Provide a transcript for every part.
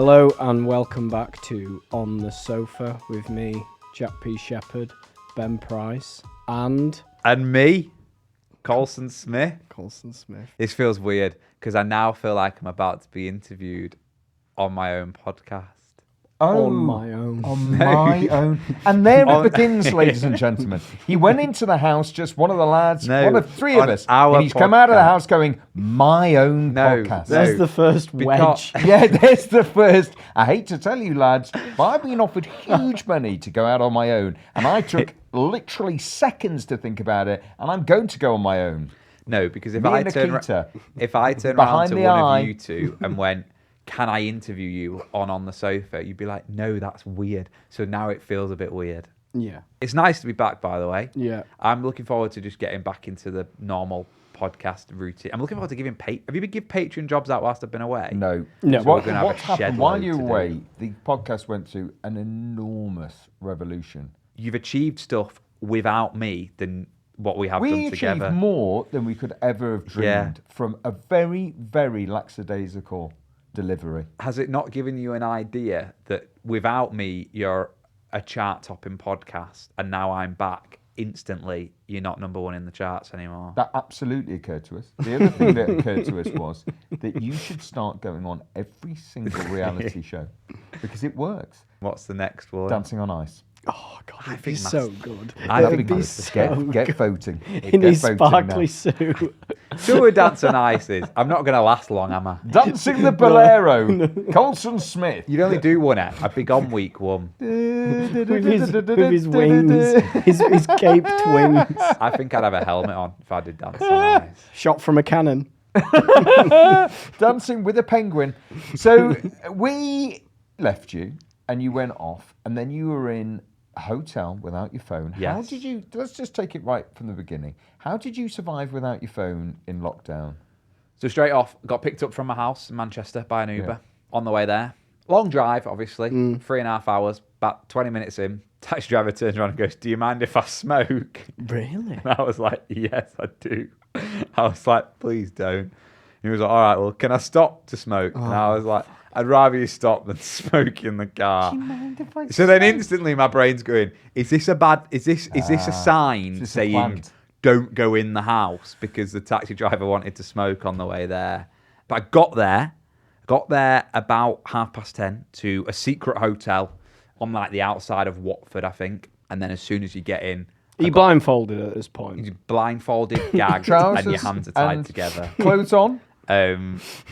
Hello and welcome back to On the Sofa with me, Jack P. Shepherd, Ben Price, and me, Colson Smith. Colson Smith. This feels weird because I now feel like I'm about to be interviewed on my own podcast. On my own. On my own. And there it begins, ladies and gentlemen. He went into the house, just one of the lads, one of three of us, and he's come out of the house going, my own podcast. There's the first wedge. Yeah, there's the first. I hate to tell you, lads, but I've been offered huge money to go out on my own, and I took literally seconds to think about it, and I'm going to go on my own. No, because if Me I and turn Nikita, around to one eye. of you two and went, can I interview you on the sofa? You'd be like, no, that's weird. So now it feels a bit weird. Yeah. It's nice to be back, by the way. Yeah. I'm looking forward to just getting back into the normal podcast routine. I'm looking forward to giving Have you been giving Patreon jobs out whilst I've been away? No. No. What we're gonna have a happened shed while load you were to do. away, the podcast went through an enormous revolution. You've achieved stuff without me than what we have We done achieved together. more than we could ever have dreamed Yeah. from a very, very lackadaisical delivery. Has it not given you an idea that without me, you're a chart-topping podcast, and now I'm back instantly, you're not number one in the charts anymore? That absolutely occurred to us. The other thing that occurred to us was that you should start going on every single reality show because it works. What's the next one? Dancing on Ice. Oh, God, I it'd be think so that's- good. I It'd think be that's- so Get good. voting. In Get his voting sparkly now. suit. So we're dancing ices. I'm not going to last long, am I? Dancing the Bolero. Colson Smith. You'd only do one act. I'd be gone week one. with his wings, his caped wings. I think I'd have a helmet on if I did dancing on ice. Shot from a cannon. Dancing with a penguin. So we left you and you went off and then you were in a hotel without your phone. How Yes. did you, let's just take it right from the beginning. How did you survive without your phone in lockdown? So straight off, got picked up from my house in Manchester by an Uber. Yeah. On the way there. Long drive, obviously. 3.5 hours. About 20 minutes in. Taxi driver turns around and goes, do you mind if I smoke? Really? And I was like, yes, I do. I was like, please don't. He was like, all right, well, can I stop to smoke? And I was like, I'd rather you stop than smoke in the car. Do you mind if I So then instantly my brain's going, is this a sign is this a saying plant? don't go in the house because the taxi driver wanted to smoke on the way there? But I got there about 10:30 to a secret hotel on like the outside of Watford, I think. And then as soon as you get in, Are you blindfolded at this point? you're blindfolded, gagged, Trousers and your hands are tied and together. Clothes on? As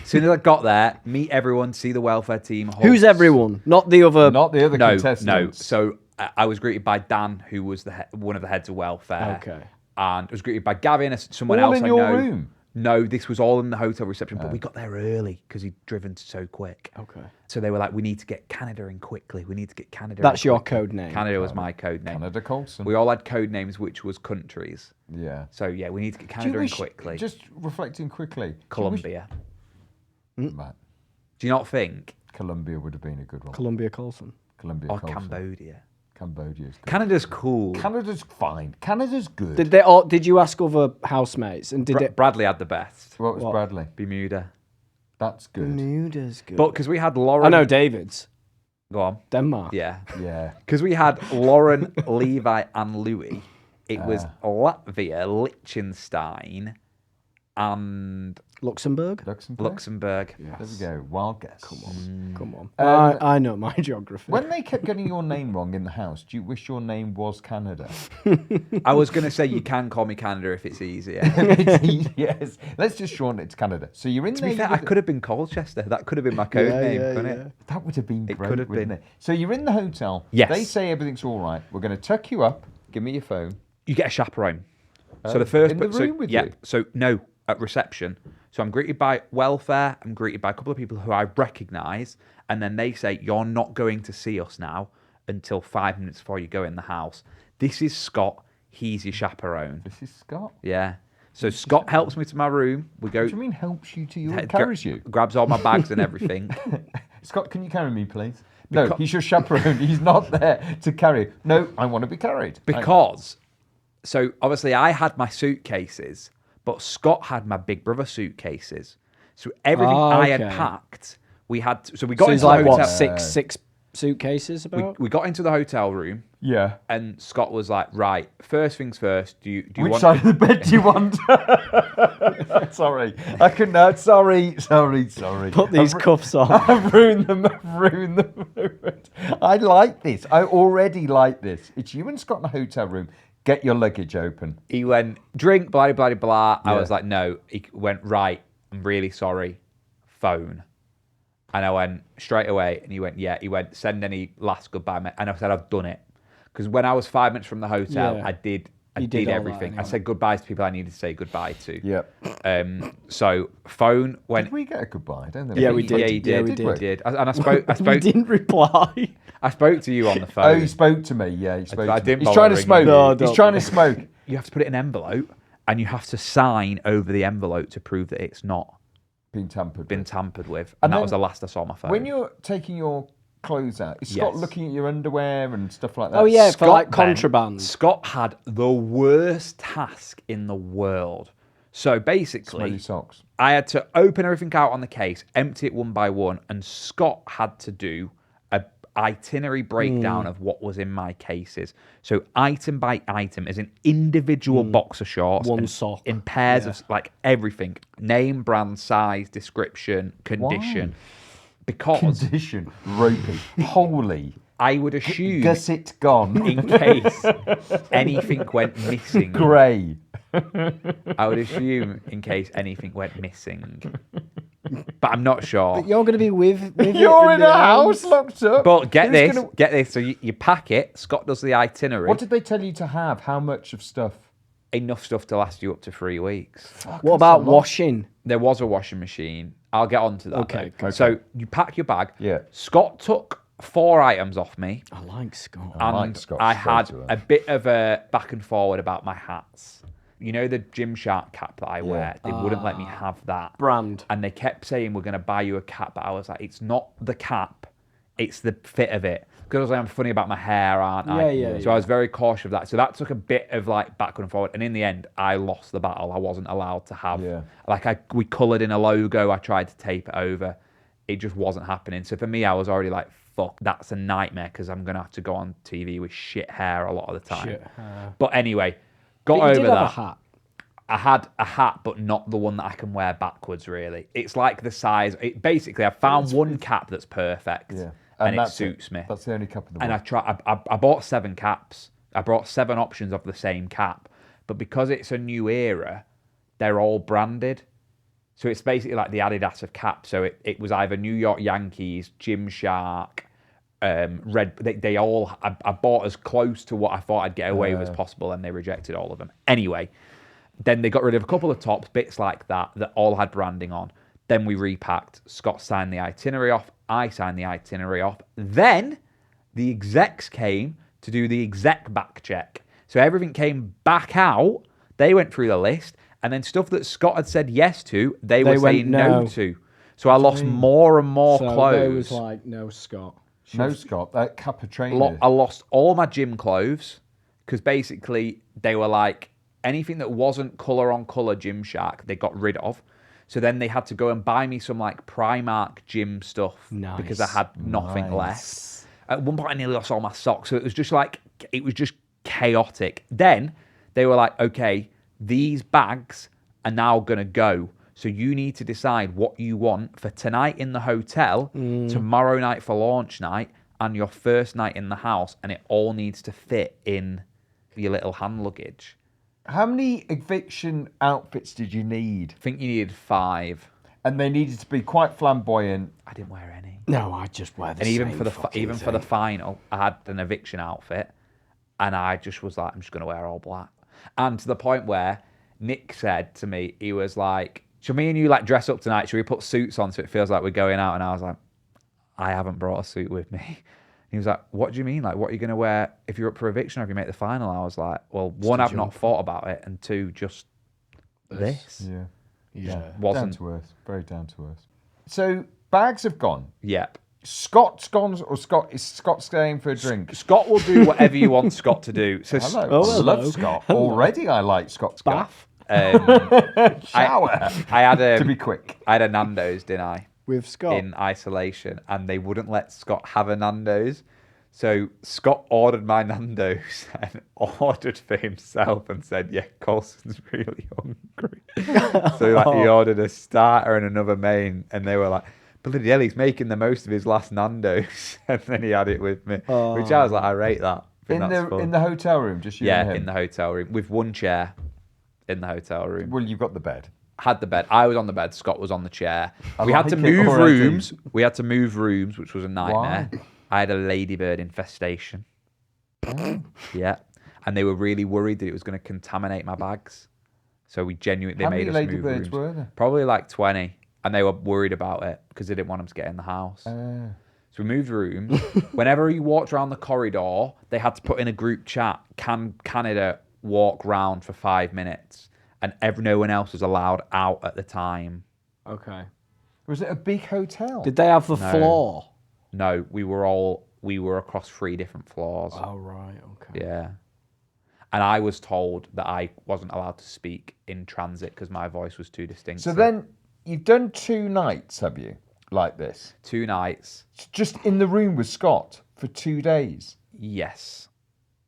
soon as I got there, meet everyone, see the welfare team. Who's hugs. everyone? Not the other. Not the other No. contestants. So I was greeted by Dan, who was one of the heads of welfare. Okay. And I was greeted by Gavin, someone All else in I your know. room? No, this was all in the hotel reception, but we got there early because he'd driven so quick. Okay. So they were like, we need to get Canada in quickly. We need to get Canada That's in your quickly. code name. Canada was my code name. Canada Colson. We all had code names, which was countries. Yeah. So yeah, we need to get Do you Canada in wish, quickly. just reflecting quickly. Colombia. Right. Do you not think? Colombia would have been a good one. Columbia Colson. Colombia Or Colson. Cambodia. Cambodia's good. Canada's cool. Canada's fine. Canada's good. Did you ask other housemates and did it? Bradley had the best. What was Bradley? Bermuda. That's good. Bermuda's good. But because we had Lauren. I know David's. Go on. Denmark. Yeah. Yeah. Because we had Lauren, Levi, and Louis. It was Latvia, Liechtenstein, and Luxembourg. Luxembourg. There we go. Wild guess. Come on. Come on. I know my geography. When they kept getting your name wrong in the house, do you wish your name was Canada? I was going to say you can call me Canada if it's easier. Yes. Let's just shorten it to Canada. So you're in To there. be fair, I could have been Colchester. That could have been my code name, couldn't it? That would have been It great, could have wouldn't been. it? So you're in the hotel. Yes. They say everything's all right. We're going to tuck you up. Give me your phone. You get a chaperone. So the first in the room with yeah, you? So no, at reception. So I'm greeted by welfare. I'm greeted by a couple of people who I recognise, and then they say you're not going to see us now until 5 minutes before you go in the house. This is Scott. He's your chaperone. This is Scott. Yeah. So Scott helps me to my room. We go. What do you mean helps you to your carries you? Grabs all my bags and everything. Scott, can you carry me, please? No, he's your chaperone. He's not there to carry. No, I want to be carried. Because, so obviously I had my suitcases, but Scott had my big brother suitcases. So everything I had okay. packed we got So into he's the like, hotel. what, six suitcases about? We got into the hotel room, Yeah. and Scott was like, "Right, first things first. Do you Which want?" side of the bed do you want? Sorry, I couldn't. Sorry. Put these cuffs on. I've ruined them. I like this. I already like this. It's you and Scott in a hotel room. Get your luggage open. He went, drink, blah, blah, blah, blah. I Yeah. was like, no. He went, right, I'm really sorry. Phone. And I went, straight away. And he went, yeah. He went, send any last goodbye. And I said, I've done it. Because when I was 5 minutes from the hotel, Yeah. I did You did all that everything. I anyway. said goodbye to people I needed to say goodbye to. Yep. So phone went. Did we get a goodbye? I don't think Yeah, we did. Yeah, he did. Yeah, we He did. did. And I spoke. We didn't reply. I spoke to you on the phone. Oh, he spoke to me. Yeah, he spoke. I to me. didn't He's bother trying to ringing smoke. you. No, He's don't. trying to smoke. You have to put it in an envelope, and you have to sign over the envelope to prove that it's not Been tampered. been with. tampered with. And And that then was the last I saw on my phone. When you're taking your clothes out, is Scott Yes. looking at your underwear and stuff like that? Oh, yeah, for like then, contraband. Scott had the worst task in the world. So basically, Smelly socks. I had to open everything out on the case, empty it one by one, and Scott had to do a itinerary breakdown of what was in my cases. So item by item, as in individual boxer shorts, One and sock. in pairs of like everything, name, brand, size, description, condition. Because Condition. Ropey. Holy. I would assume Gusset gone. in case anything went missing. Grey. I would assume in case anything went missing. But I'm not sure. You're going to be with it You're in the a house locked up. But get Who's this, gonna- get this. So you pack it. Scott does the itinerary. What did they tell you to have? How much of stuff? Enough stuff to last you up to 3 weeks. What about washing? There was a washing machine. I'll get onto that. Okay, though. okay. So you pack your bag. Yeah. Scott took 4 items off me. I like Scott. I like And Scott I straight had away. a bit of a back and forward about my hats. You know the Gymshark cap that I wear? They wouldn't let me have that. Brand. And they kept saying, we're going to buy you a cap. But I was like, it's not the cap. It's the fit of it. Because I'm funny about my hair, aren't I? Yeah. So I was very cautious of that. So that took a bit of like backward and forward. And in the end, I lost the battle. I wasn't allowed to have. Yeah. We coloured in a logo. I tried to tape it over. It just wasn't happening. So for me, I was already like, fuck, that's a nightmare because I'm going to have to go on TV with shit hair a lot of the time. Shit hair. But anyway, got But you over did that. have a hat. I had a hat, but not the one that I can wear backwards, really. It's like the size. Basically, I found one cap that's perfect, Yeah. and it that's suits me. That's the only cup in the And world. I bought 7 caps. I brought 7 options of the same cap. But because it's a new era, they're all branded. So it's basically like the Adidas of caps. So it was either New York Yankees, Gymshark, Red. They all. I bought as close to what I thought I'd get away with as possible, and they rejected all of them. Anyway, then they got rid of a couple of tops, bits like that all had branding on. Then we repacked. Scott signed the itinerary off. I signed the itinerary off. Then the execs came to do the exec back check. So everything came back out. They went through the list. And then stuff that Scott had said yes to, they were went saying no no. to. So I lost more and more So clothes. they was like, no, Scott. No, Scott. That cup of trainer. I lost all my gym clothes because basically they were like anything that wasn't colour on colour Gymshark, they got rid of. So then they had to go and buy me some like Primark gym stuff because I had nothing left. At one point I nearly lost all my socks. So it was just chaotic. Then they were like, okay, these bags are now going to go. So you need to decide what you want for tonight in the hotel, tomorrow night for launch night, and your first night in the house. And it all needs to fit in your little hand luggage. How many eviction outfits did you need? I think you needed 5. And they needed to be quite flamboyant. I didn't wear any. No, I just wear the And same even for the fucking for the thing. final, I had an eviction outfit, and I just was like, I'm just going to wear all black. And to the point where Nick said to me, he was like, should me and you like dress up tonight? Should we put suits on so it feels like we're going out? And I was like, I haven't brought a suit with me. He was like, what do you mean? Like, what are you going to wear if you're up for eviction or if you make the final? I was like, well, one, I've not thought about it, and 2, just this. Yeah. Wasn't. Down to earth. Very down to earth. So bags have gone. Yep. Scott's gone, or is Scott staying for a drink? Scott will do whatever you want Scott to do. So Hello. Oh, I hello. love Scott. Already I like Scott's Bath. Shower. I had to be quick. I had a Nando's, didn't I? With Scott? in isolation, and they wouldn't let Scott have a Nando's. So Scott ordered my Nando's and ordered for himself and said, yeah, Colson's really hungry. So he ordered a starter and another main, and they were like, bloody hell, he's making the most of his last Nando's. And then he had it with me, which I was like, I rate that. In the hotel room, just you and him? In the hotel room, with one chair in the hotel room. Well, you've got the bed. Had the bed. I was on the bed. Scott was on the chair. We like had to it move already. rooms. We had to move rooms, which was a nightmare. Why? I had a ladybird infestation. Yeah. And they were really worried that it was going to contaminate my bags. So they How made many us move ladybirds rooms. were there? Probably like 20. And they were worried about it because they didn't want them to get in the house. So we moved rooms. Whenever you walked around the corridor, they had to put in a group chat, can Canada walk round for 5 minutes? And no one else was allowed out at the time. Okay. Was it a big hotel? Did they have the floor? No, we were across 3 different floors. Oh, right. Okay. Yeah. And I was told that I wasn't allowed to speak in transit because my voice was too distinct. So then you've done 2 nights, have you? Like this? 2 nights. Just in the room with Scott for 2 days? Yes.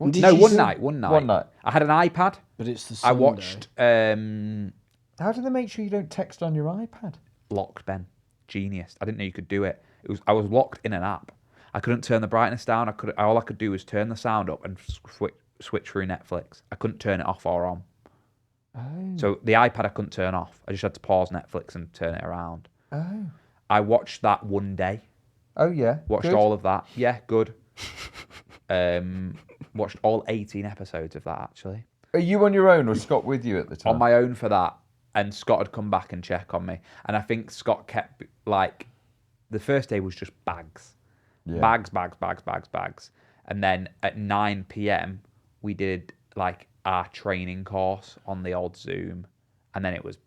Did No, you one say- night. One night. I had an iPad. But it's the I Sunday. watched How do they make sure you don't text on your iPad? Locked Ben. Genius. I didn't know you could do it. I was locked in an app. I couldn't turn the brightness down. All I could do was turn the sound up and switch through Netflix. I couldn't turn it off or on. Oh. So the iPad I couldn't turn off. I just had to pause Netflix and turn it around. Oh. I watched that one day. Oh, yeah. Watched Good. all of that. Yeah, good. Watched all 18 episodes of that, actually. Are you on your own or Scott with you at the time? On my own for that. And Scott had come back and check on me. And I think Scott kept, the first day was just bags. Yeah. Bags. And then at 9 p.m, we did, our training course on the old Zoom. And then it was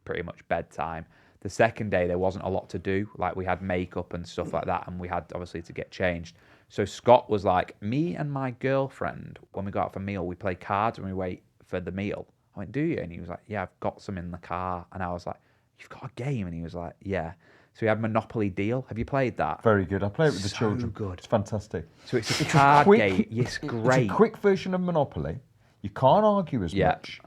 pretty much bedtime. The second day, there wasn't a lot to do. We had makeup and stuff like that, and we had, obviously, to get changed. So Scott was like, me and my girlfriend, when we go out for a meal, we play cards and we wait for the meal. I went, do you? And he was like, yeah, I've got some in the car. And I was like, you've got a game? And he was like, yeah. So we had Monopoly Deal. Have you played that? Very good. I play it with the So children. good. It's fantastic. So it's a card game. Yes, It's great. a quick version of Monopoly. You can't argue as Yeah. much.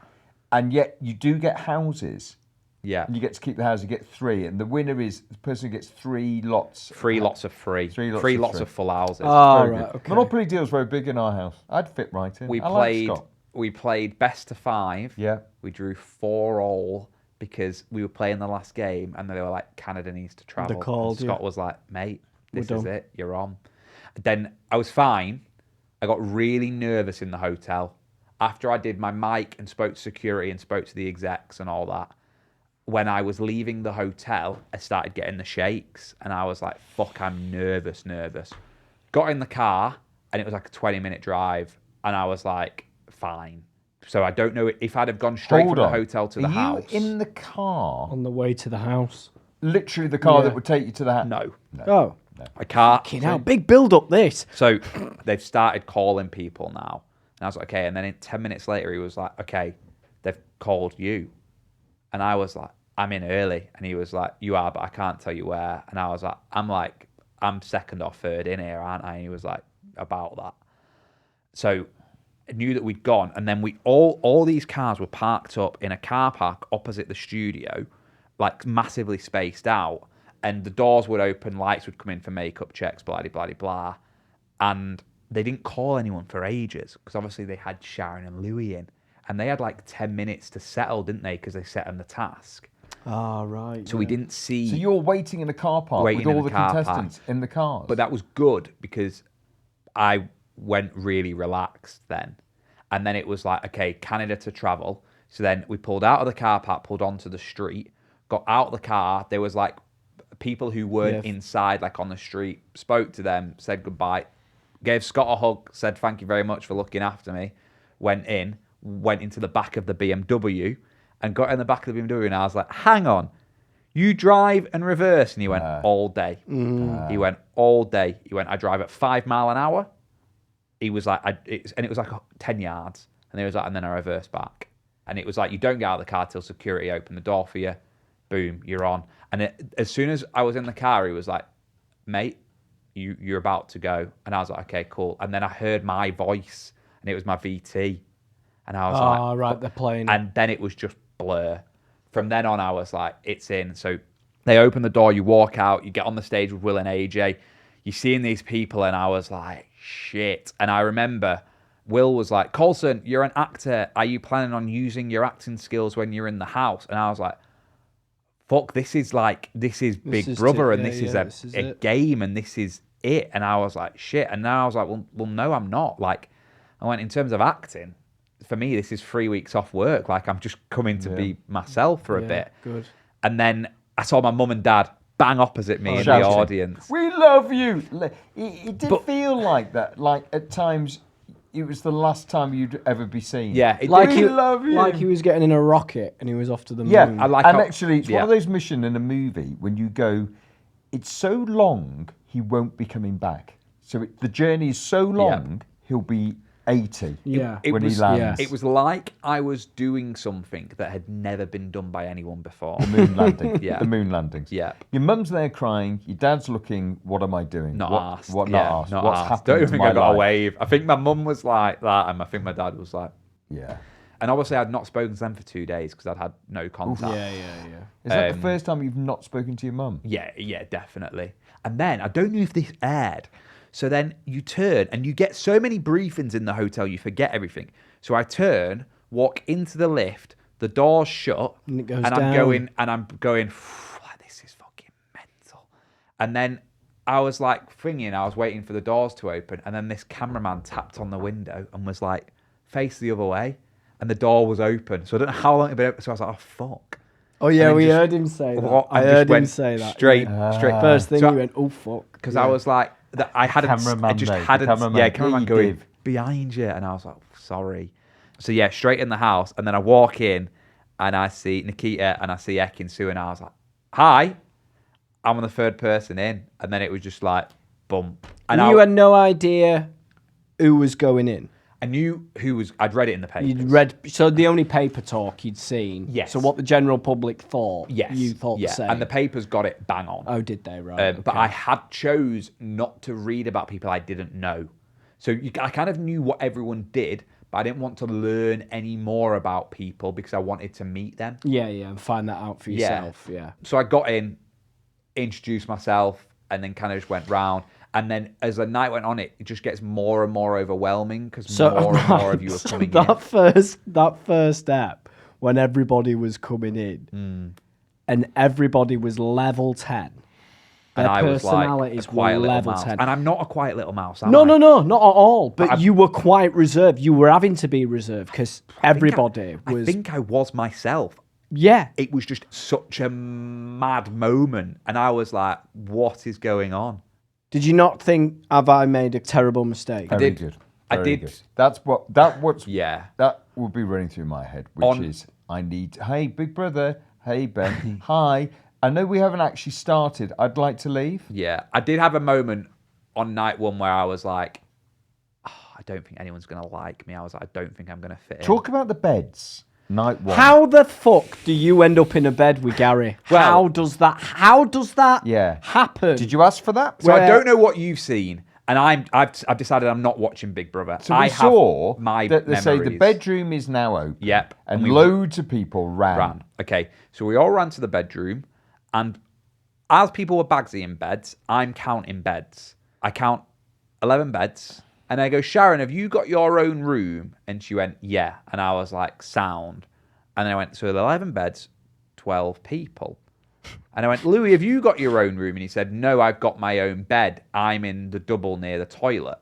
And yet you do get houses. Yeah. And you get to keep the house. You get 3. And the winner is the person who gets 3 lots. 3 lots of free. 3 lots 3 of lots free. of full houses. Oh, Very right. good. Okay. Monopoly Deal's very big in our house. I'd fit right in. we I like played Scott. we played best of 5. Yeah. We drew 4 all because we were playing the last game and they were like, Canada needs to travel. called and Scott you. was like, mate, We're this is done. it. You're on. Then I was fine. I got really nervous in the hotel. After I did my mic and spoke to security and spoke to the execs and all that, when I was leaving the hotel, I started getting the shakes and I was like, fuck, I'm nervous. Got in the car and it was like a 20-minute drive and I was like, fine. So I don't know if I'd have gone straight Hold from the on. hotel to the Are house. you in the car? On the way to the house. Literally the car Yeah. that would take you to the house? No. Oh. A car. Fucking hell. Big build up this. So they've started calling people now. And I was like, okay. And then 10 minutes later, he was like, okay, they've called you. And I was like, I'm in early. And he was like, you are, but I can't tell you where. And I was like, I'm second or third in here, aren't I? And he was like, about that. So I knew that we'd gone. And then all these cars were parked up in a car park opposite the studio, massively spaced out. And the doors would open, lights would come in for makeup checks, blah, blah, blah, blah. And they didn't call anyone for ages because obviously they had Sharon and Louis in. And they had 10 minutes to settle, didn't they? Because they set them the task. Oh, right. So we didn't see. So you're waiting in a car park Waiting with in all the the car contestants in the cars? But that was good because I went really relaxed then. And then it was like, okay, Canada to travel. So then we pulled out of the car park, pulled onto the street, got out of the car. There was people who weren't inside, on the street, spoke to them, said goodbye, gave Scott a hug, said thank you very much for looking after me, went into the back of the BMW and got in the back of the BMW and I was like, hang on, you drive and reverse? And he went, all day. He went, all day. He went, I drive at 5 miles an hour. He was like, and it was 10 yards. And he was like, and then I reversed back. And it was like, you don't get out of the car till security open the door for you. boom, you're on. And as soon as I was in the car, he was like, mate, you're about to go. And I was like, okay, cool. And then I heard my voice, and it was my VT. And I was like... Oh, right, they're playing. And then it was just blur. From then on, I was like, it's in. So they open the door, you walk out, you get on the stage with Will and AJ. You're seeing these people, and I was like, shit. And I remember Will was like, Colson, you're an actor. Are you planning on using your acting skills when you're in the house? And I was like, fuck, this is Big Brother, and this is a game, and this is it. And I was like, shit. And now I was like, well, no, I'm not. Like, I went, in terms of acting, for me, this is 3 weeks off work. Like, I'm just coming to be myself for a bit. Good. And then I saw my mum and dad bang opposite me in the audience. We love you. It did feel like that. Like, at times, it was the last time you'd ever be seen. Yeah, we love you. Like he was getting in a rocket and he was off to the moon. Yeah, and actually, it's one of those missions in a movie when you go, it's so long, he won't be coming back. So the journey is so long, he'll be 80 when he lands. It was like I was doing something that had never been done by anyone before. The moon landing. The moon landings. Yeah. Your mum's there crying. Your dad's looking, what am I doing? Not asked. What not asked? What's happening Don't even think to I got life? a wave. I think my mum was like that, and I think my dad was like... Yeah. And obviously I'd not spoken to them for 2 days because I'd had no contact. Yeah. Is that the first time you've not spoken to your mum? Yeah, definitely. And then, I don't know if this aired, so then you turn and you get so many briefings in the hotel, you forget everything. So I turn, walk into the lift, the door's shut, And it goes and down. I'm going, this is fucking mental. And then I was like I was waiting for the doors to open, and then this cameraman tapped on the window and was like, face the other way. And the door was open. So I don't know how long it had been open. So I was like, oh, fuck. Oh, yeah, we heard him say that. I heard him say that. Straight. First thing So you went, oh, fuck. Because I was like, I hadn't, cameraman going behind you. And I was like, sorry. So yeah, straight in the house. And then I walk in and I see Nikita and I see Ekin-Su, and I was like, hi, I'm the third person in. And then it was just like, bump. And you had no idea who was going in? I knew who was, I'd read it in the papers. So the only paper talk you'd seen. Yes. So what the general public thought. Yes. You thought the same. And the papers got it bang on. Oh, did they? Right. Okay. But I had chose not to read about people I didn't know. So I kind of knew what everyone did, but I didn't want to learn any more about people because I wanted to meet them. Yeah, and find that out for yourself. Yeah. So I got in, introduced myself, and then kind of just went round. And then as the night went on, it just gets more and more overwhelming because more and more of you are coming in. That first step, when everybody was coming in, and everybody was level 10. And I was like personalities a quiet were little level mouse. 10. And I'm not a quiet little mouse, No, not at all. But I'm- you were quite reserved. You were having to be reserved because everybody was... I think I was myself. Yeah. It was just such a mad moment. And I was like, what is going on? Did you not think, have I made a terrible mistake? Very did. good. I Very did. Good. That would be running through my head, which is, hey, big brother, hey, Ben, hi. I know we haven't actually started. I'd like to leave. Yeah. I did have a moment on night one where I was like, I don't think anyone's going to like me. I was like, I don't think I'm going to fit in. Talk about the beds. Night one. How the fuck do you end up in a bed with Gary? Well- how does that happen? Did you ask for that? So I don't know what you've seen, and I've decided I'm not watching Big Brother. So I we saw have my that they say the memories. bedroom is now open. Yep. And We loads of people ran. Okay, so we all ran to the bedroom, and as people were bagsying beds, I'm counting beds. I count 11 beds, and I go, Sharon, have you got your own room? And she went, yeah. And I was like, sound. And then I went, so 11 beds, 12 people. And I went, Louis, have you got your own room? And he said, no, I've got my own bed. I'm in the double near the toilet.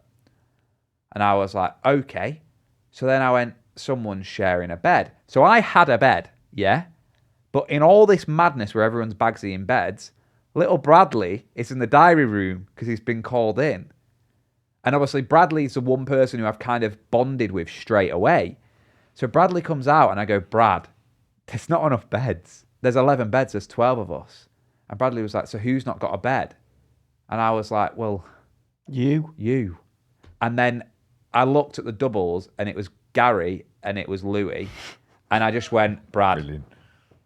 And I was like, okay. So then I went, someone's sharing a bed. So I had a bed, yeah? But in all this madness where everyone's bagsying beds, little Bradley is in the diary room because he's been called in. And obviously Bradley's the one person who I've kind of bonded with straight away. So Bradley comes out and I go, Brad, there's not enough beds. There's 11 beds, there's 12 of us. And Bradley was like, so who's not got a bed? And I was like, well, you. And then I looked at the doubles and it was Gary and it was Louis. And I just went, Brad, Brilliant.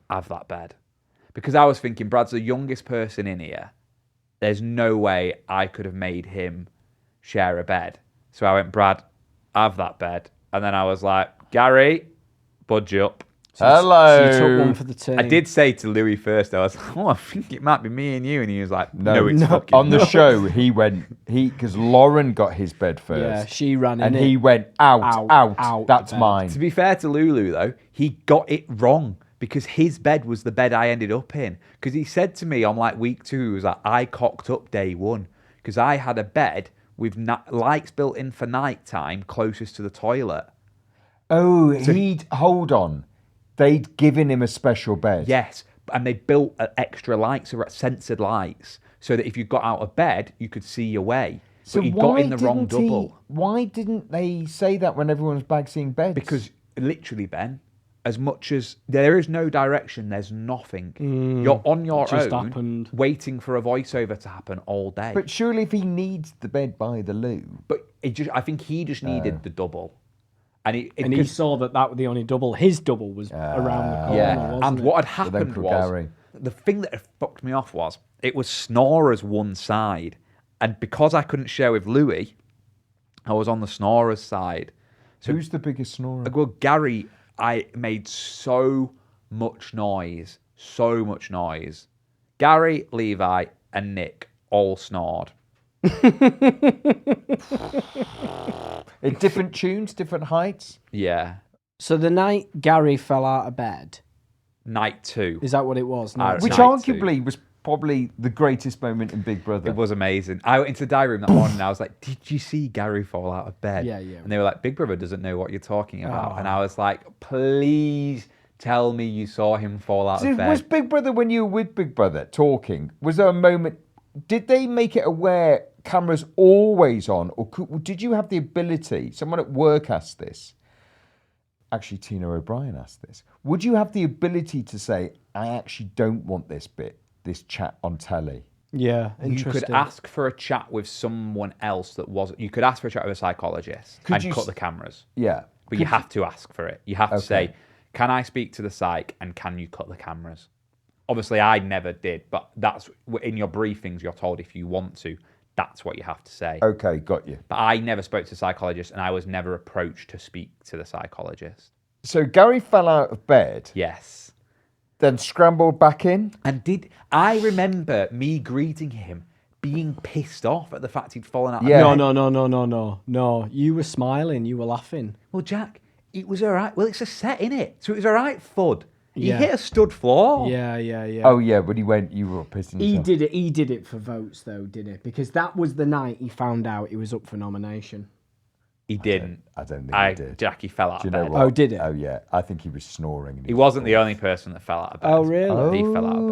have that bed. Because I was thinking, Brad's the youngest person in here. There's no way I could have made him share a bed. So I went, Brad, have that bed. And then I was like, Gary, budge up. Hello. So you took one for the team. I did say to Louis first, I was like, I think it might be me and you. And he was like, no, it's No. fucking On the not. show, because Lauren got his bed first. Yeah, she ran in And it. he went, out, that's the bed. mine. To be fair to Lulu, though, he got it wrong because his bed was the bed I ended up in. Because he said to me on like week 2, he was like, I cocked up day 1 because I had a bed with lights built in for night time closest to the toilet. Oh, hold on. They'd given him a special bed. Yes, and they built extra lights, or censored lights, so that if you got out of bed, you could see your way. So but he got in the wrong double. Why didn't they say that when everyone was back seeing beds? Because literally, Ben, as much as there is no direction, there's nothing. You're on your just own, happened. waiting for a voiceover to happen all day. But surely if he needs the bed by the loo. But I think he just needed the double. And he saw that was the only double. His double was around the corner, yeah. wasn't And it? what had happened for was, Gary. the thing that had fucked me off was, it was snorers one side. And because I couldn't share with Louis, I was on the snorers side. So, Who's the biggest snorer? well, Gary, I made so much noise. Gary, Levi, and Nick all snored. In different tunes, different heights? Yeah. So the night Gary fell out of bed, Night 2. is that what it was? Night Which two. arguably was probably the greatest moment in Big Brother. It was amazing. I went into the diary room that morning and I was like, did you see Gary fall out of bed? Yeah, yeah. And they were like, Big Brother doesn't know what you're talking about. And I was like, please tell me you saw him fall out So of bed. was Big Brother, when you were with Big Brother talking, was there a moment, did they make it aware cameras always on, or did you have the ability, someone at work asked this, actually Tina O'Brien asked this, would you have the ability to say, I actually don't want this chat on telly? Yeah, You interesting. could ask for a chat with someone else that wasn't. You could ask for a chat with a psychologist and cut the cameras. Yeah. But you have to ask for it. You have to Okay. say, can I speak to the psych and can you cut the cameras? Obviously, I never did, but that's in your briefings, you're told if you want to, that's what you have to say. Okay, got you. But I never spoke to a psychologist and I was never approached to speak to the psychologist. So Gary fell out of bed, Yes. then scrambled back in. And I remember me greeting him being pissed off at the fact he'd fallen out Yeah. of bed. No. You were smiling. You were laughing. Well, Jack, it was all right. Well, it's a set, innit? So it was all right, Fud. He Yeah. hit a stud floor. Yeah. Oh yeah, but he went, you were pissing He yourself. did it. He did it for votes, though, didn't it? Because that was the night he found out he was up for nomination. He didn't. I don't think he did. Jackie fell out Do of you know bed. what? Oh, did it? Oh yeah, I think he was snoring. And He wasn't the only person that fell out of bed. Oh, really? He fell out of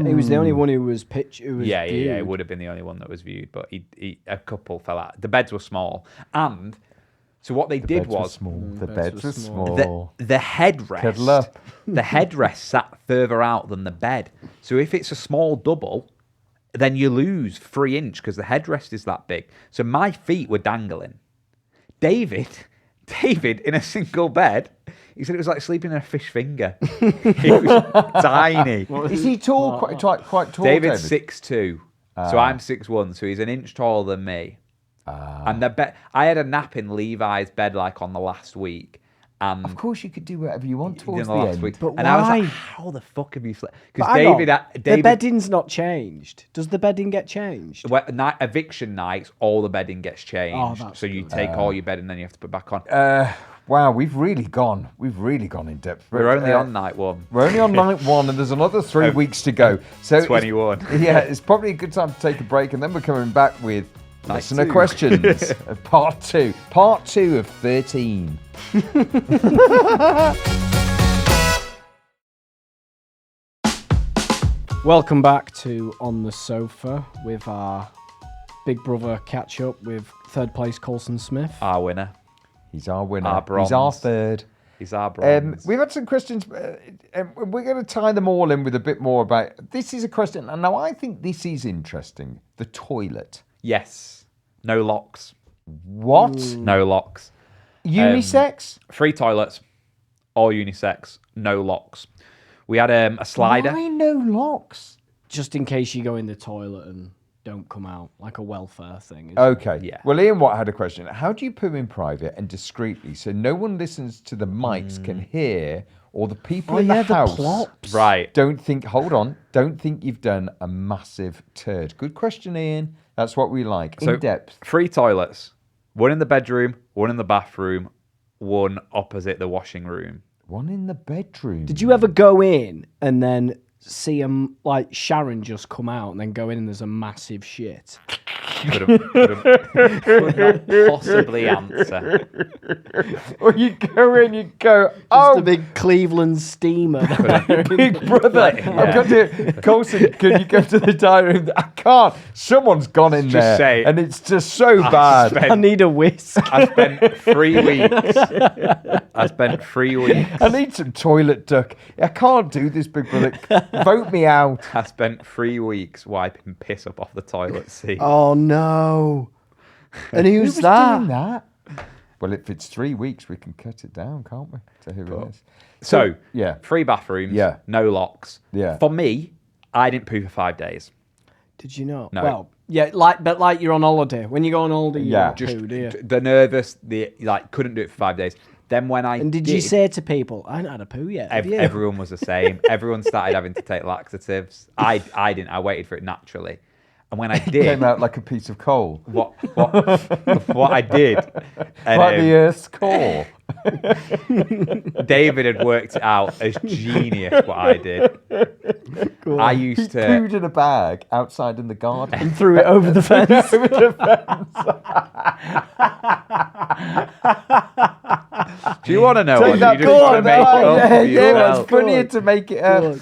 bed. He was the only one who was Yeah, viewed. it would have been the only one that was viewed, but a couple fell out. The beds were small. And so what they did beds were was small. The beds beds were were small. small. the headrest. Cuddle up. The headrest sat further out than the bed. So if it's a small double, then you lose 3 inch because the headrest is that big. So my feet were dangling. David in a single bed, he said it was like sleeping in a fish finger. It was tiny. Is he tall? Quite tall. David's David? 6'2", so I'm 6'1", so he's an inch taller than me. And I had a nap in Levi's bed like on the last week. Of course, you could do whatever you want towards in the the last end. week. But And I was why? like, how the fuck have you slept? But Because hang on, the David, bedding's not changed. Does the bedding get changed? eviction nights, all the bedding gets changed. that's So you take all your bed and then you have to put back on. Wow, we've really gone in depth. We're only on night 1. We're only on night 1, and there's another 3 weeks to go. So it's- 21. Yeah, it's probably a good time to take a break, and then we're coming back with Night listener 2. questions, part 2 of 13. Welcome back to On the Sofa with our Big Brother catch up with third place Colson Smith. Our winner. He's our winner. Our bronze. He's our third. He's our bronze. We've had some questions, and we're going to tie them all in with a bit more about. This is a question, and now I think this is interesting. The toilet. Yes. No locks. What? No locks. Unisex? 3 toilets. All unisex. No locks. We had a slider. Why no locks? Just in case you go in the toilet and don't come out, like a welfare thing. Isn't Okay. Yeah. Well, Ian Watt had a question. How do you poo in private and discreetly so no one listens to the mics can hear or the people in the house plops. Right. don't think you've done a massive turd? Good question, Ian. That's what we like. In depth. 3 toilets. One in the bedroom, one in the bathroom, one opposite the washing room. One in the bedroom. Did you ever go in and then see like Sharon just come out and then go in and there's a massive shit? Could not possibly answer. Or you go in, you go, Just oh, a big Cleveland steamer. big brother. Yeah. I've got to, Colson, can you go to the dining room? I can't. Someone's gone in Just there. say, and it's just so bad. I need a whisk. I spent 3 weeks. I need some toilet duck. I can't do this, big brother. Vote me out. I spent 3 weeks wiping piss up off the toilet seat. Oh no! And Who who's was that? doing that? Well, if it's 3 weeks, we can cut it down, can't we? To who it is. So, yeah. 3 bathrooms, Yeah. no locks. Yeah. For me, I didn't poo for 5 days. Did you not? No. Well, yeah, like you're on holiday. When you go on holiday, you Yeah. don't Just poo, do you? the nervous, couldn't do it for 5 days. Then when I And did you say to people, I haven't had a poo yet? Have you? everyone was the same. Everyone started having to take laxatives. I didn't. I waited for it naturally. And when I did, Came out like a piece of coal. what I did, and, Like the Earth's core. David had worked it out as genius. What I did, I He used to. pooed in a bag outside in the garden. And threw it over the fence. Do you want to know? Take Or that do you just want to make it up yeah, for yourself? it's funnier to make it up.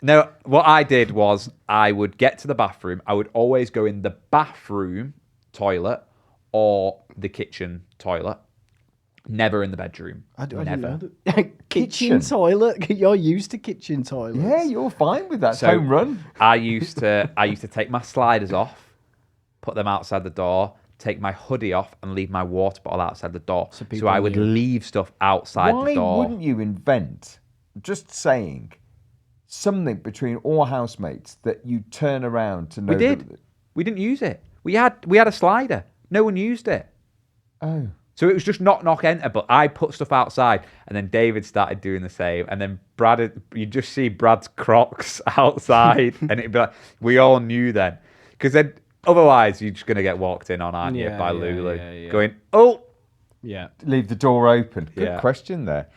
No, what I did was I would get to the bathroom. I would always go in the bathroom toilet or the kitchen toilet. Never in the bedroom. I Never. didn't know that. Kitchen. Kitchen toilet. You're used to kitchen toilets. Yeah, you're fine with that. So- Home run. I used to take my sliders off, put them outside the door, take my hoodie off, and leave my water bottle outside the door. So, people I would knew. leave stuff outside Why the door. wouldn't you invent, just saying, something between all housemates that you turn around to know? We did. We didn't use it. We had a slider. No one used it. Oh. So it was just knock, enter. But I put stuff outside, and then David started doing the same. And then you just see Brad's Crocs outside, and it'd be like, we all knew then. Because then, otherwise, you're just going to get walked in on, aren't you, Yeah, by yeah, Lulu. yeah. Going, oh! Yeah. Leave the door open. Good Yeah. question there.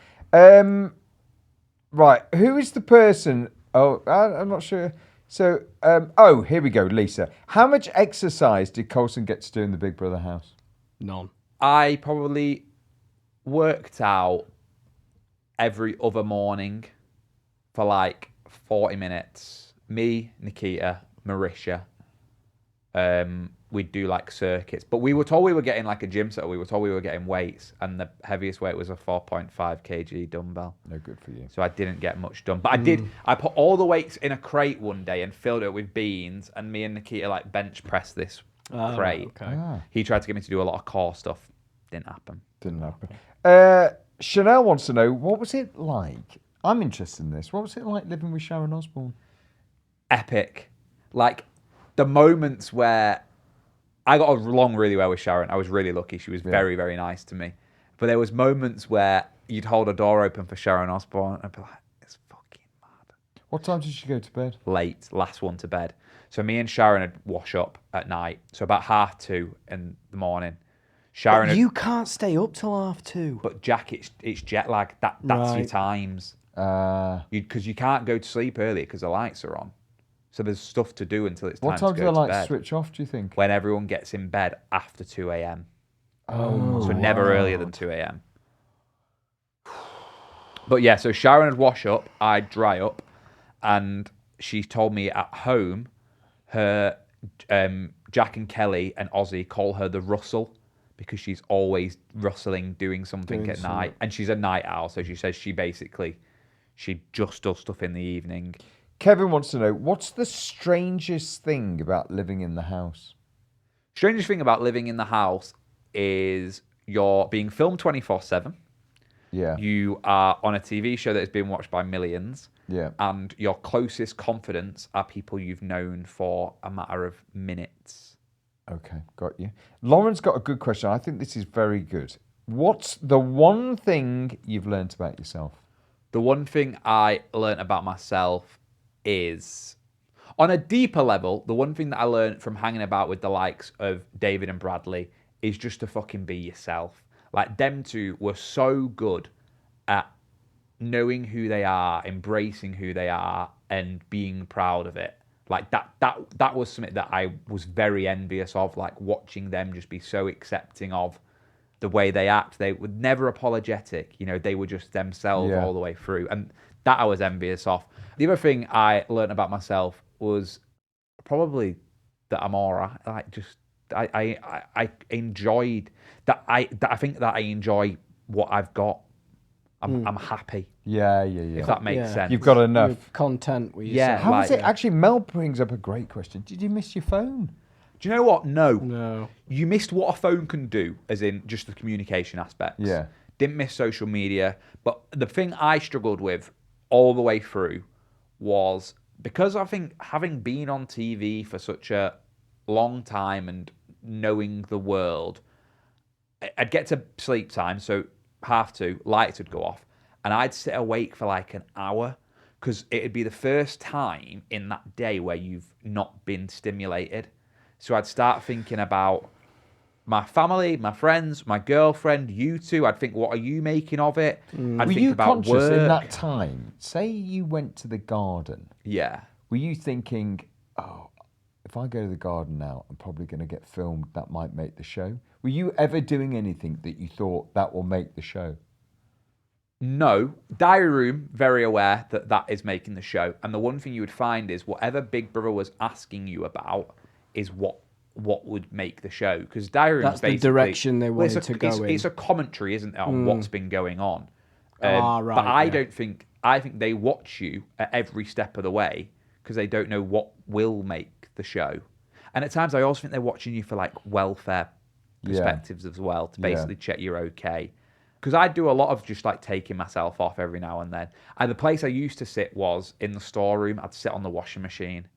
Right, who is the person? Oh, I'm not sure. So, here we go, Lisa. How much exercise did Colson get to do in the Big Brother house? None. I probably worked out every other morning for like 40 minutes. Me, Nikita, Marisha. We'd do like circuits. But we were told we were getting like a gym set. We were told we were getting weights. And the heaviest weight was a 4.5 kg dumbbell. No good for you. So I didn't get much done. But I did. I put all the weights in a crate one day and filled it with beans. And me and Nikita like bench pressed this crate. Okay. He tried to get me to do a lot of core stuff. Didn't happen. Didn't happen. Chanel wants to know, what was it like? I'm interested in this. What was it like living with Sharon Osbourne? Epic. Like the moments where I got along really well with Sharon. I was really lucky. She was very, very nice to me. But there was moments where you'd hold a door open for Sharon Osbourne and I'd be like, it's fucking mad. What time did she go to bed? Late, last one to bed. So me and Sharon would wash up at night. So about 2:30 in the morning. Sharon, But you can't stay up till 2:30. but Jack, it's jet lag. That's your Right. times. Because you can't go to sleep early because the lights are on. So there's stuff to do until it's time What time to do go the to lights bed. switch off, do you think? When everyone gets in bed after 2 a.m. Oh, So never earlier than 2 a.m. But yeah, so Sharon would wash up, I'd dry up, and she told me at home, her Jack and Kelly and Ozzy call her the Russell because she's always rustling, doing something at night. And she's a night owl, so she says she just does stuff in the evening. Kevin wants to know, what's the strangest thing about living in the house? Strangest thing about living in the house is you're being filmed 24/7. Yeah. You are on a TV show that has been watched by millions. Yeah. And your closest confidants are people you've known for a matter of minutes. Okay, got you. Lauren's got a good question. I think this is very good. What's the one thing you've learnt about yourself? The one thing I learned about myself is, on a deeper level, the one thing that I learned from hanging about with the likes of David and Bradley is just to fucking be yourself. Like, them two were so good at knowing who they are, embracing who they are, and being proud of it. Like, that was something that I was very envious of, like, watching them just be so accepting of the way they act. They were never apologetic. You know, they were just themselves all the way through. And that I was envious of. The other thing I learned about myself was probably that I'm all right. Like, just, I enjoyed that. I think that I enjoy what I've got. I'm happy. Yeah. If that makes sense. You've got enough. You're content with Yeah. yourself. How is it? Actually, Mel brings up a great question. Did you miss your phone? Do you know what? No. No. You missed what a phone can do, as in just the communication aspects. Yeah. Didn't miss social media. But the thing I struggled with all the way through was, because I think having been on TV for such a long time and knowing the world, I'd get to sleep time, so 2:30, lights would go off, and I'd sit awake for like an hour, because it'd be the first time in that day where you've not been stimulated. So I'd start thinking about my family, my friends, my girlfriend, you two. I'd think, what are you making of it? I'd Were think you about conscious work. in that time? Say you went to the garden. Yeah. Were you thinking, oh, if I go to the garden now, I'm probably going to get filmed. That might make the show. Were you ever doing anything that you thought that will make the show? No. Diary Room, very aware that that is making the show. And the one thing you would find is whatever Big Brother was asking you about is what would make the show. Because Diary Room That's is the basically... direction they wanted to go in. It's a commentary, isn't it, on what's been going on. Right, but I yeah. don't think... I think they watch you at every step of the way because they don't know what will make the show. And at times I also think they're watching you for like welfare perspectives as well, to basically check you're okay. Because I do a lot of just like taking myself off every now and then. And the place I used to sit was in the storeroom. I'd sit on the washing machine.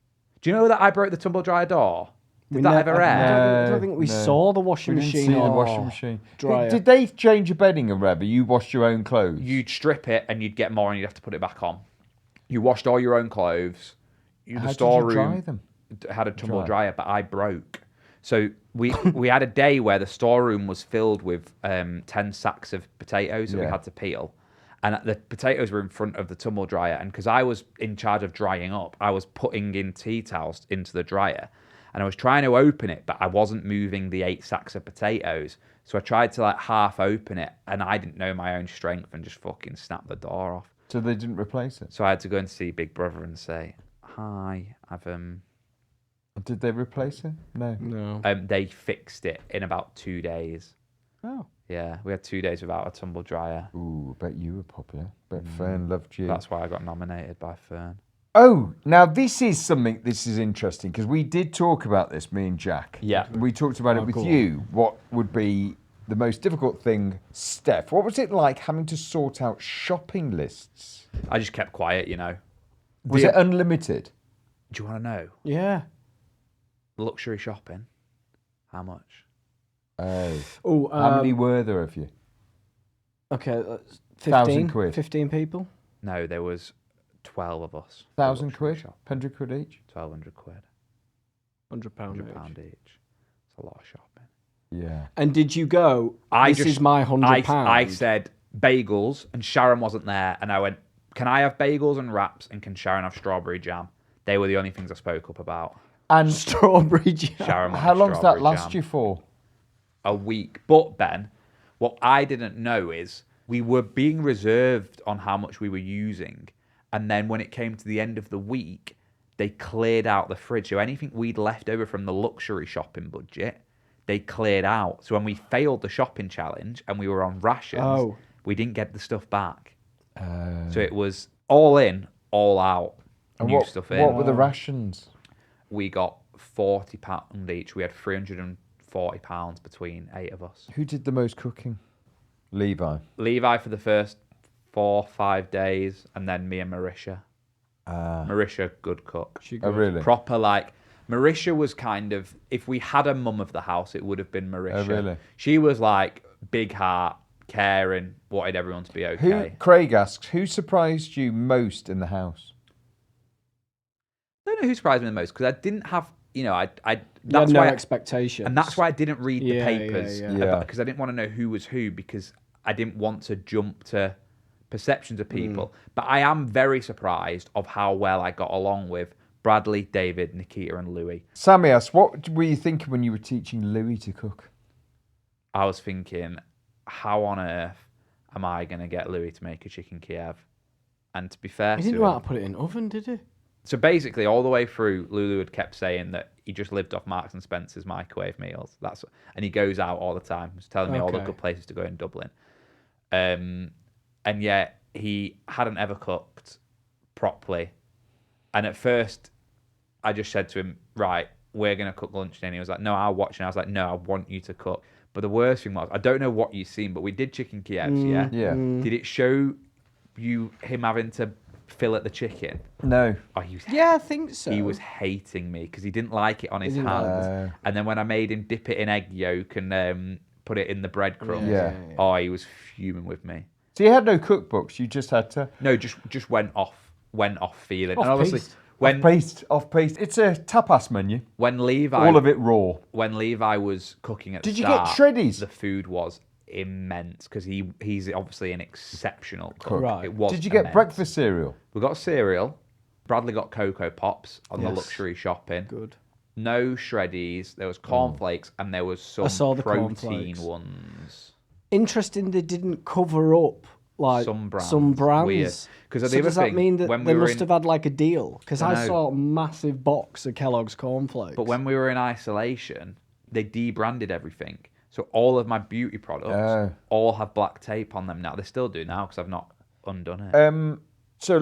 Do you know that I broke the tumble dryer door? Did that ever air? I don't think we saw the washing We didn't machine. see the or washing machine. dryer. Did they change your bedding or whatever? You washed your own clothes? You'd strip it and you'd get more and you'd have to put it back on. You washed all your own clothes. How did you dry them? Had a tumble dryer, but I broke. So we had a day where the storeroom was filled with 10 sacks of potatoes that we had to peel. And the potatoes were in front of the tumble dryer. And because I was in charge of drying up, I was putting in tea towels into the dryer. And I was trying to open it, but I wasn't moving the 8 sacks of potatoes. So I tried to like half open it, and I didn't know my own strength and just fucking snapped the door off. So they didn't replace it? So I had to go and see Big Brother and say, hi, Did they replace it? No. No. They fixed it in about 2 days. Oh. Yeah, we had 2 days without a tumble dryer. Ooh, I bet you were popular. Bet Fern loved you. That's why I got nominated by Fern. Oh, now this is interesting, because we did talk about this, me and Jack. Yeah. We talked about it with you. What would be the most difficult thing, Steph? What was it like having to sort out shopping lists? I just kept quiet, you know. Was it unlimited? Do you want to know? Yeah. Luxury shopping. How much? Oh. How many were there of you? Okay, 15, 1,000 quid. 15 people. No, there was 12 of us. 1,000 quid? 100 quid each? 1,200 quid. £100 £100 each. each. It's a lot of shopping. Yeah. And did you go, this is my £100? I said bagels, and Sharon wasn't there, and I went, can I have bagels and wraps, and can Sharon have strawberry jam? They were the only things I spoke up about. And strawberry jam. Sharon wanted how long does that strawberry last jam. you for? A week. But Ben, what I didn't know is we were being reserved on how much we were using. And then when it came to the end of the week, they cleared out the fridge. So anything we'd left over from the luxury shopping budget, they cleared out. So when we failed the shopping challenge and we were on rations, we didn't get the stuff back. So it was all in, all out. And New stuff in. What were the rations? We got £40 each. We had £340 between 8 of us. Who did the most cooking? Levi for the first 4-5 days, and then me and Marisha. Marisha, good cook. She Oh, good. really? Proper, like, Marisha was kind of, if we had a mum of the house, it would have been Marisha. Oh, really? She was like big heart, caring, wanted everyone to be okay. Craig asks, who surprised you most in the house? I don't know who surprised me the most, because I didn't have, You had that's no why expectations. and that's why I didn't read the papers, Yeah. because I didn't want to know who was who, because I didn't want to jump to perceptions of people. But I am very surprised of how well I got along with Bradley, David, Nikita, and Louis. Sammy asks, what were you thinking when you were teaching Louis to cook? I was thinking, how on earth am I going to get Louis to make a chicken Kiev? And to be fair He to didn't know him, how to put it in oven, did he? so basically, all the way through, Lulu had kept saying that he just lived off Marks and Spencer's microwave meals. And he goes out all the time. He's telling me all the Okay. good places to go in Dublin. And yet he hadn't ever cooked properly. And at first, I just said to him, right, we're going to cook lunch. And he was like, no, I'll watch. And I was like, no, I want you to cook. But the worst thing was, I don't know what you've seen, but we did chicken Kievs, yeah? Yeah. Did it show you him having to fillet the chicken? No. Oh, he was Yeah, I think so. He was hating me because he didn't like it on his didn't like hands. And then when I made him dip it in egg yolk and put it in the breadcrumbs, Yeah. oh, he was fuming with me. So you had no cookbooks, you just had to... No, just went off feeling. Off and obviously, piste. Off paste. It's a tapas menu. when Levi, All of it raw. when Levi was cooking at the Did you start, get shreddies? The food was immense because he's obviously an exceptional cook. Right. It was. Did you get immense. breakfast cereal? We got cereal. Bradley got Cocoa Pops on the Yes. luxury shopping. Good. No shreddies. There was cornflakes and there was some saw the protein cornflakes. ones. Interesting they didn't cover up like Some brands. some brands. Weird. 'Cause the so other does that thing, mean that when they we were must in- have had like a deal? Because I I know. saw a massive box of Kellogg's cornflakes. But when we were in isolation, they debranded everything. So all of my beauty products all have black tape on them now. They still do now because I've not undone it. So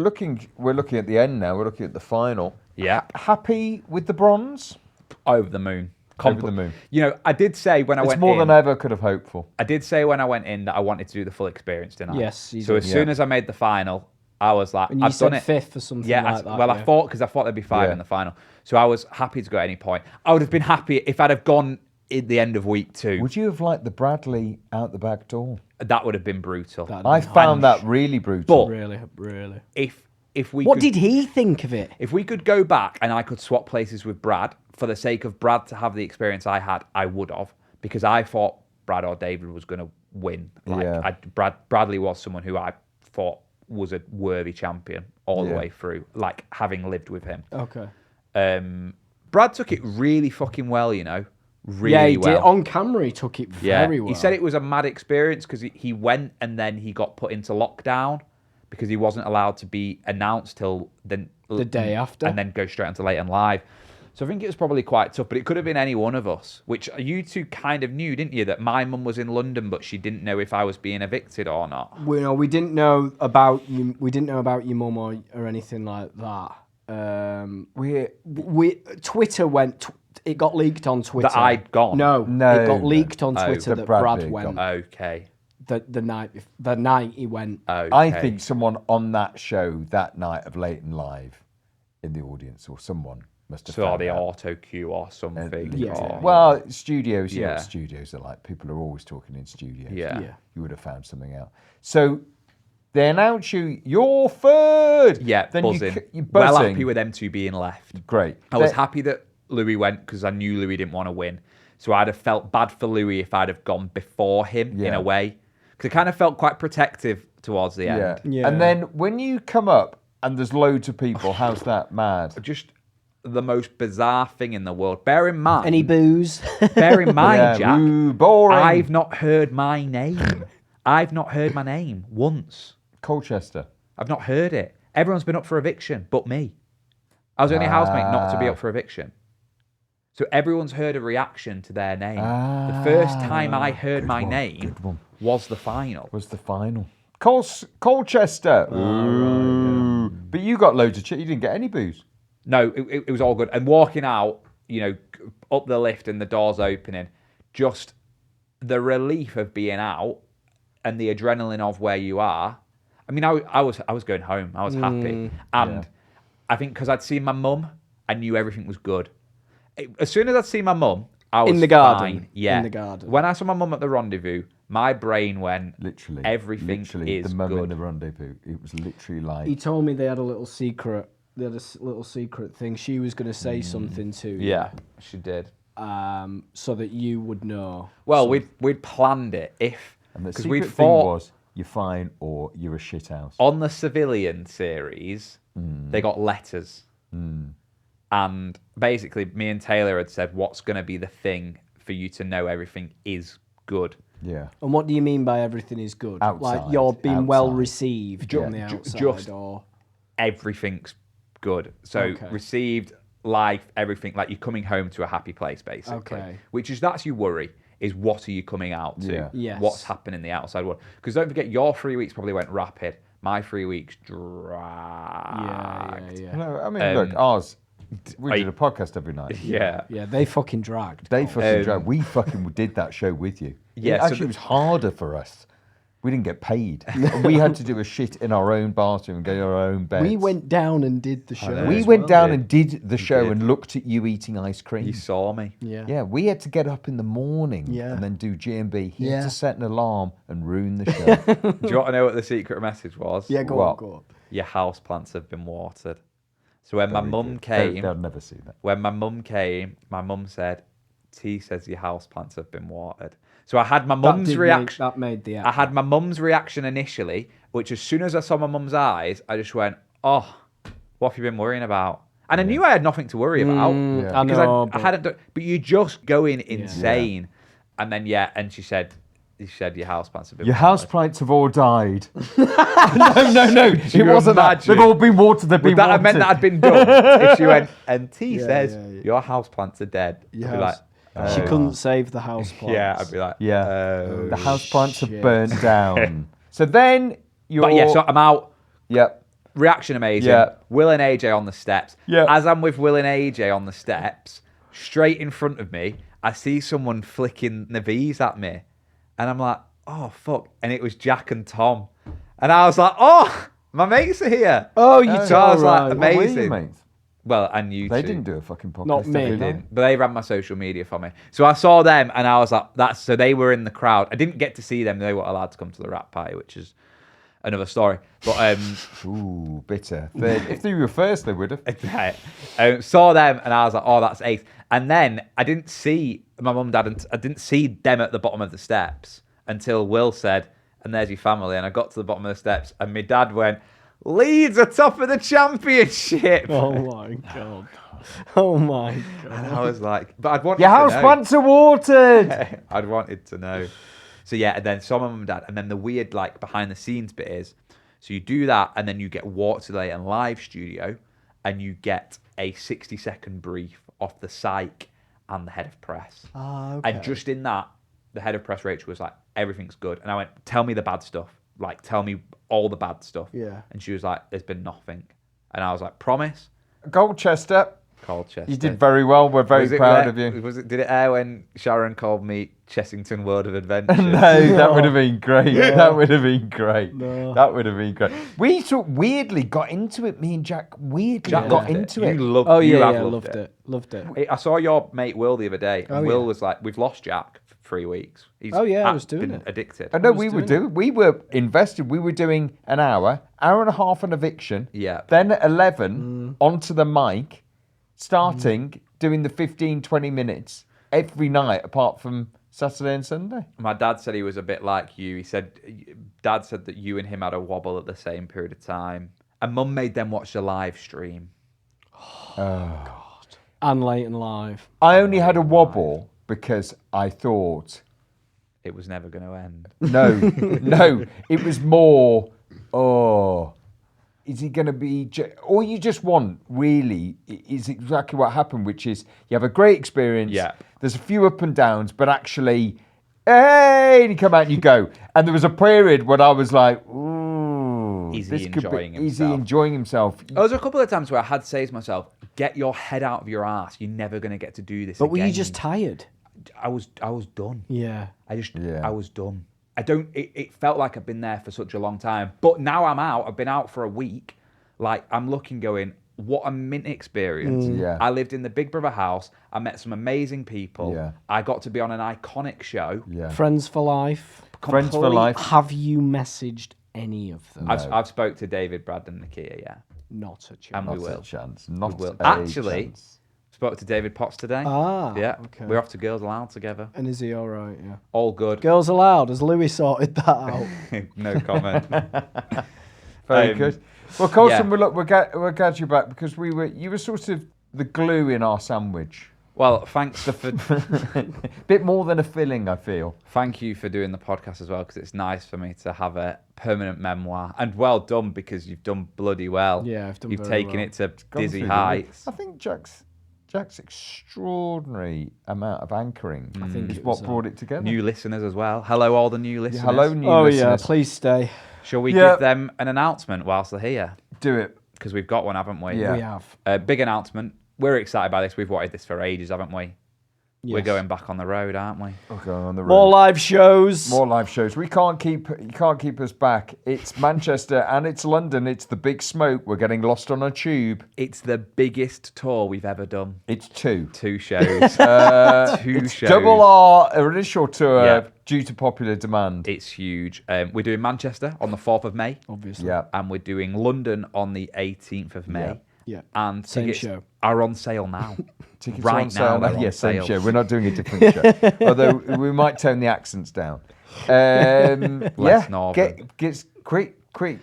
we're looking at the end now. We're looking at the final. Yeah. Happy with the bronze? Over the moon. Over the moon. You know, I did say when I It's went more in, than I ever could have hoped for. I did say when I went in that I wanted to do the full experience, didn't I? Yes, you So did. as soon as I made the final, I was like, and you I've said done it. fifth or something Yeah, like that. well, yeah. I thought there'd be 5 Yeah. in the final, so I was happy to go at any point. I would have been happy if I'd have gone in the end of week 2. Would you have liked the Bradley out the back door? That would have been brutal. That'd I been found that really brutal. But really, really. if we What could, did he think of it? if we could go back and I could swap places with Brad for the sake of Brad to have the experience I had, I would have, because I thought Brad or David was going to win. Yeah. Bradley was someone who I thought was a worthy champion all the Yeah. way through, like having lived with him. Okay. Brad took it really fucking well, you know, really yeah, he well. did. On camera, he took it very well. He said it was a mad experience because he went and then he got put into lockdown because he wasn't allowed to be announced till The day after. and then go straight onto Late and Live. So I think it was probably quite tough, but it could have been any one of us, which you two kind of knew, didn't you, that my mum was in London, but she didn't know if I was being evicted or not. We didn't know about you. We didn't know about your mum or anything like that. Twitter went. It got leaked on Twitter. That I'd gone? No, it got no. leaked on Oh, Twitter that that Bradley had Brad went. gone. Okay. The night he went. Okay. I think someone on that show that night of Late and Live in the audience or someone must have saw found the out. auto cue or something. Yeah. or- Well, studios, you know Yeah. what studios are like. People are always talking in studios. Yeah. Yeah. You would have found something out. So they announce you're third. Yeah, Then buzzing. you're Well buzzing. happy with them two being left. Great. I was They- happy that Louis went because I knew Louis didn't want to win. So I'd have felt bad for Louis if I'd have gone before him in Yeah. a way. Because I kind of felt quite protective towards the Yeah. end. Yeah. And then when you come up and there's loads of people, how's that mad? Just the most bizarre thing in the world. Bear in mind, Any booze? bear in mind, Yeah, Jack, ooh, boring. I've not heard my name. I've not heard my name once. Colchester. I've not heard it. Everyone's been up for eviction, but me. I was the only housemate not to be up for eviction. So everyone's heard a reaction to their name. The first time I heard my name was the final. Was the final. Colchester. Ooh. But you got loads of you didn't get any booze. No, it was all good. And walking out, you know, up the lift and the doors opening, just the relief of being out and the adrenaline of where you are. I mean, I was going home. I was happy. And I think because I'd seen my mum, I knew everything was good. As soon as I'd seen my mum, I was In the garden. fine. Yeah. In the garden. When I saw my mum at the rendezvous, my brain went, Literally. everything is the mum in good. the rendezvous. It was literally like... He told me they had a little secret. They had a little secret thing. She was going to say something to you. Yeah, she did. So that you would know. Well, we'd planned it And the because secret we'd thing thought was, you're fine or you're a shit house. on the civilian series, they got letters. And basically, me and Taylor had said, what's going to be the thing for you to know everything is good? Yeah. And what do you mean by everything is good? Outside, Like you're being well outside. received on the outside, just- or Everything's good. So Okay. received, life, everything, like you're coming home to a happy place, basically. Okay. That's your worry, is what are you coming out to? Yeah. Yes. What's happening in the outside world? Because don't forget, your 3 weeks probably went rapid. My 3 weeks dragged. yeah. No, I mean, look, ours, we I- did a podcast every night. Yeah. Yeah, they fucking dragged. They fucking dragged. We fucking did that show with you. Yeah, It so actually was harder for us. We didn't get paid. And we had to do a shit in our own bathroom and get our own beds. We went down and did the show. know. We as went well. down did. and did the show did. and looked at you eating ice cream. You saw me. Yeah. Yeah, we had to get up in the morning Yeah. and then do G&B. He Yeah. had to set an alarm and ruin the show. Do you want to know what the secret message was? Yeah, go What? on, go on. Your house plants have been watered. So when my Very mum good. came, They'll never see that. when my mum came, my mum said, T says your house plants have been watered. So I had my mum's reaction. That made the I had my mum's reaction initially, which as soon as I saw my mum's eyes, I just went, oh, what have you been worrying about? And I knew I had nothing to worry about. Yeah. I Because know, I hadn't done, but you're just going insane. Yeah. And then, and she said your house plants have been Your watered. house plants have all died. no. It you wasn't that. imagine? They've all been watered. They've been Would that have watered. meant that had been done? If she went, and T says, yeah. your house plants are dead. Your I'd be house- like, She "Oh." couldn't save the house plants. Yeah, I'd be like, Yeah. oh. The house plants have shit. burnt down. So then you're... But yeah, so I'm out. Yep. Reaction amazing. Yeah. Will and AJ on the steps. Yeah. As I'm with Will and AJ on the steps, straight in front of me, I see someone flicking the V's at me. And I'm like, oh, fuck. And it was Jack and Tom. And I was like, oh, my mates are here. Oh, you So I was like, right. What were you, amazing. mates? Well, and you They two. didn't do a fucking podcast. Not me. every They night. didn't, but they ran my social media for me. So I saw them and I was like, so they were in the crowd. I didn't get to see them. They weren't allowed to come to the rap party, which is another story. But Ooh, bitter. If they were first, they would have. saw them and I was like, oh, that's ace. And then I didn't see my mum and dad, and I didn't see them at the bottom of the steps until Will said, and there's your family. And I got to the bottom of the steps and my dad went, Leeds are top of the championship. Oh my god. Oh my god. And I was like, but I'd wanted Your to house know. plants are watered. I'd wanted to know. So yeah, and then saw my mum and dad, and then the weird like behind the scenes bit is, so you do that, and then you get walked to the and live studio, and you get a 60-second brief off the psych and the head of press. Ah, okay. And just in that, the head of press, Rachel, was like, everything's good. And I went, tell me the bad stuff. Like, tell me all the bad stuff. Yeah. And she was like, there's been nothing. And I was like, promise? Goldchester, Colchester. you did very well. We're very Was it proud where- of you. Did it air when Sharon called me Chessington World of Adventure? No, that would have been great. That would have been great. No. That would have been great. We sort of weirdly got into it. Me and Jack weirdly Jack got loved into it. it. You loved, Oh you yeah, have yeah, loved loved it. I saw your mate Will the other day, and Oh, Will yeah. was like, "We've lost Jack for 3 weeks." He's Oh, yeah, I was doing been it. addicted. I know was we were doing doing. We were invested. We were doing an hour and a half an eviction. Yeah. Then at 11 onto the mic, starting doing the 15, 20 minutes every night apart from Saturday and Sunday. My dad said he was a bit like you. He said, Dad said that you and him had a wobble at the same period of time, and Mum made them watch the live stream. And late and live. I only had a wobble because I thought, It was never going to end. no, it was more, is he going to be, all you just want really is exactly what happened, which is you have a great experience. Yeah. There's a few up and downs, but actually, hey, and you come out and you go. And there was a period when I was like, ooh, Is this he could enjoying be, is he himself? enjoying himself? There was a couple of times where I had to say to myself, "Get your head out of your ass. You're never going to get to do this." But were you again." just tired? I was done. Yeah. I was done. It felt like I've been there for such a long time. But now I'm out. I've been out for a week. Like, I'm looking going, what a mint experience. Yeah. I lived in the Big Brother house. I met some amazing people. Yeah. I got to be on an iconic show. Yeah. Friends for life. Friends for life. Have you messaged any of them? I've spoke to David, Brad, and Nakia, yeah. Not a chance. And we Not will. a chance. Not We will. a Actually, chance. spoke to David Potts today. Ah, Yeah. We're off to Girls Aloud together. And is he all right? Yeah. All good. Girls Aloud. Has Louis sorted that out? No comment. Very good. Well, Colson, yeah. we'll get you back because you were sort of the glue in our sandwich. Well, thanks for Bit more than a filling, I feel. thank you for doing the podcast as well, because it's nice for me to have a permanent memoir. And well done, because you've done bloody well. Yeah, I've done You've very taken well. it to Gone dizzy through the heights. roof. I think Jack's extraordinary amount of anchoring I think is it what was, brought it together. New listeners as well. Hello, all the new listeners. Hello, new Oh listeners. yeah, please stay. Shall we Yeah. give them an announcement whilst they're here? Do it. Because we've got one, haven't we? Yeah. We have. Big announcement. We're excited by this. We've wanted this for ages, haven't we? We're Yes. going back on the road, aren't we? We're going on the road. More live shows. More live shows. You can't keep us back. It's Manchester and it's London. It's the big smoke. We're getting lost on a tube. It's the biggest tour we've ever done. It's 2. 2 shows. It's shows. double our initial tour Yeah. due to popular demand. It's huge. We're doing Manchester on the 4th of May. Obviously. Yeah. And we're doing London on the 18th of May. Yeah. Yeah. And Same tickets show. are on sale now. Tickets right are on sale now, they're on Yes, same sale. show. We're not doing a different show. Although we might tone the accents down. Less northern. Get quick.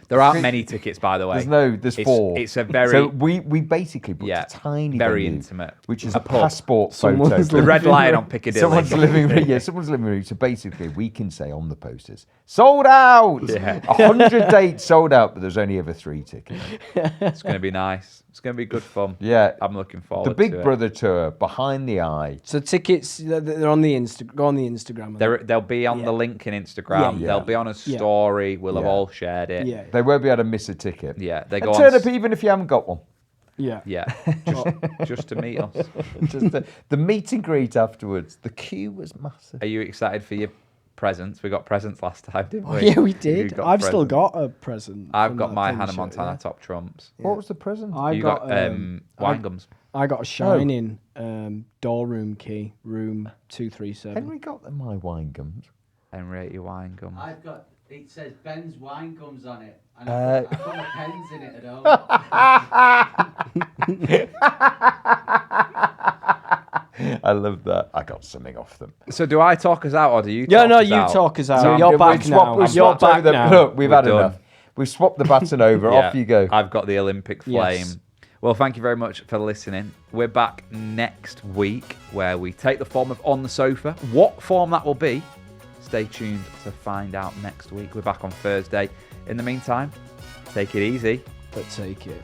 There aren't quick. many tickets, by the way. There's 4. It's a very, So we basically booked yeah, a tiny very venue, intimate. which is A a pub. passport Someone's photo. the Red Lion on Piccadilly. Someone's living room. Yeah, someone's living room. So basically, we can say on the posters, sold out. Yeah. 100 dates sold out, but there's only ever 3 tickets. It's going to be nice. It's going to be good fun. Yeah. I'm looking forward The Big to it. Brother tour, behind the eye. So tickets, they're on the Go on the Instagram. They'll be on the link in Instagram. Yeah. They'll be on a story. We'll have Yeah. all shared it. Yeah. They won't be able to miss a ticket. Yeah, they And go turn on. up even if you haven't got one. Yeah. Yeah, just to meet us. Just the meet and greet afterwards. The queue was massive. Are you excited for your presents? We got presents last time, didn't we? Oh, yeah, we You did. got I've still presents. got a present. I've from got that my thing Hannah show, Montana yeah. top trumps. What was the present? I You got, wine gums. I got a Shining door room key, room 237. Henry got my wine gums. Henriette, your wine gums. I've got, it says Ben's wine gums on it. And Uh, I've got my pens in it at home. I love that. I got something off them. So do I talk us out or do you? Yeah, talk no, us you out? talk us out. So You're We've back swapped- now. we've You're swapped back over now. Look, we've We're had done. enough. We've swapped the baton over. Yeah, Off you go. I've got the Olympic flame. Yes. Well, thank you very much for listening. We're back next week where we take the form of On the Sofa. What form that will be, stay tuned to find out next week. We're back on Thursday. In the meantime, take it easy. But take it.